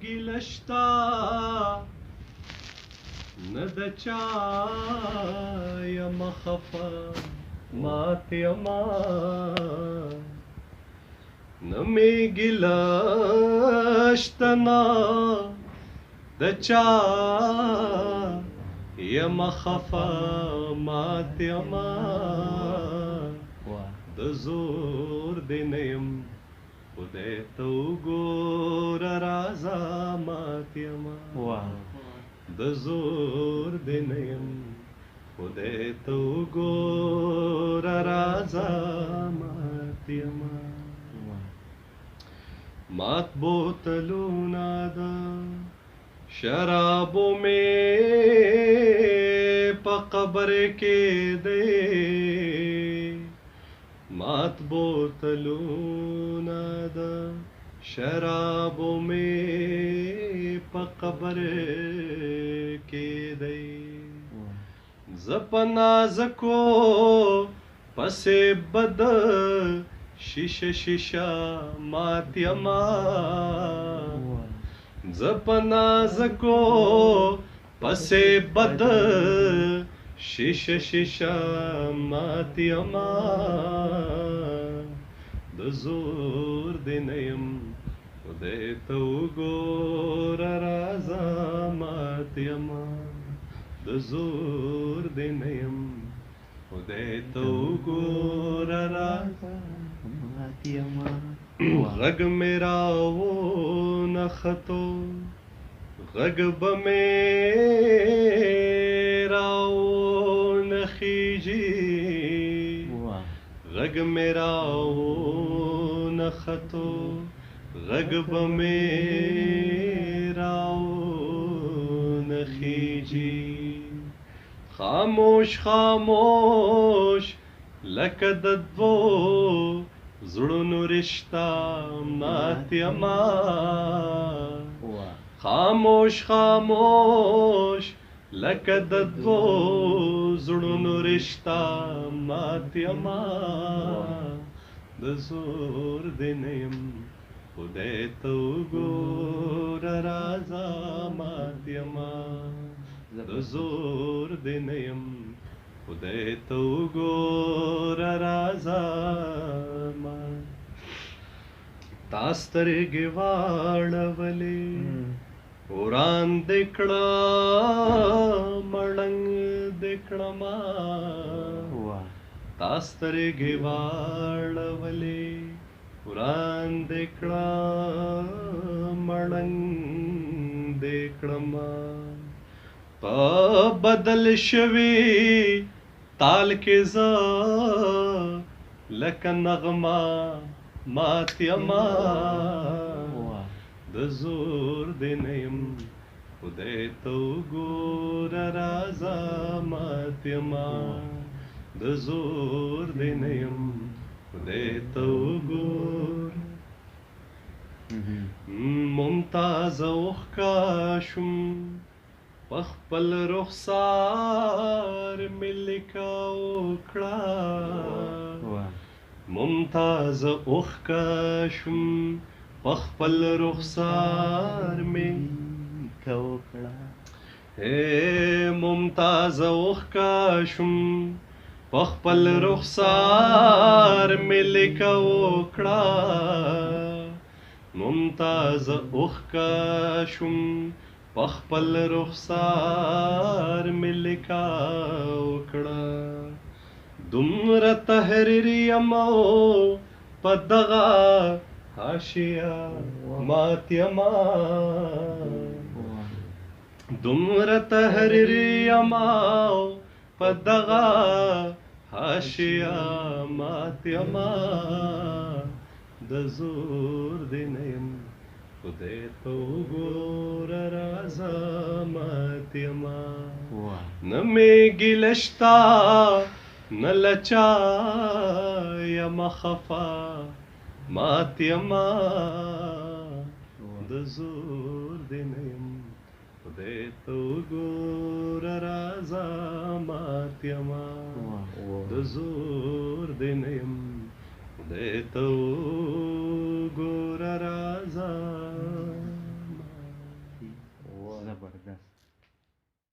गिलشتا نه د چا یم خفا مات یما نه می ګیله نه د چا یم خفا مات یما د زور دی نه یم خدای ته وګوره رازه مات یما د زور دی نه یم خدای ته وګوره رازه مات یما مات بوتلونه د شرابو مې په قبر کې دی مات بوتلونه د شرابو مې په قبر کې دی زه په نازکو پسې بد شیشه شیشه مات یما زه په نازکو پسې بد شیشه شیشه مات یما د زور دی نه یم خدای ته وګوره رازه مات یما د زور دی نه یم خدای ته وګوره رازه مات یما غږ مې راونښتو غږ به مې راونخیږي غږ مې راونښتو غږ به مې راونخیږي خاموش خاموش لکه د دوو زړونو رشته مات یما خاموش خاموش لکه د دوو زړونو رشته مات یما د زور دی نه یم خدای ته وګوره رازه مات یما د زور دی نه یم خدای ته وګوره رازه تا سترګې واړولې وړاندې کړه مړنګ دې کړما تا سترګې واړولې وړاندې کړه مړنګ دې کړما په بدل شوي تال کې زه لکه نغمه مات یما د زور دی نه یم خدای ته وګوره رازه مات یما د زور دی نه یم خدای ته وګوره ممتازه اوښکه شوم په خپل رخسار مې لیکه وکړه ممتازه اوښکه شوم په خپل رخسار مې لیکه وکړه ممتازه اوښکه شوم په خپل رخسار مې لیکه وکړه ممتازه اوښکه شوم په خپل رخسار مې لیکه وکړه دومره تحریر یم په دغه حاشیه مات یما دومره تحریر یم په دغه حاشیه مات یما د زور دی نه یم خدای ته وګوره رازه مات یما نه مې ګیله شته نه له چا یم خفا مات یما د زور دی نه یم خدای ته وګوره رازه مات یما د زور دی نه یم خدای ته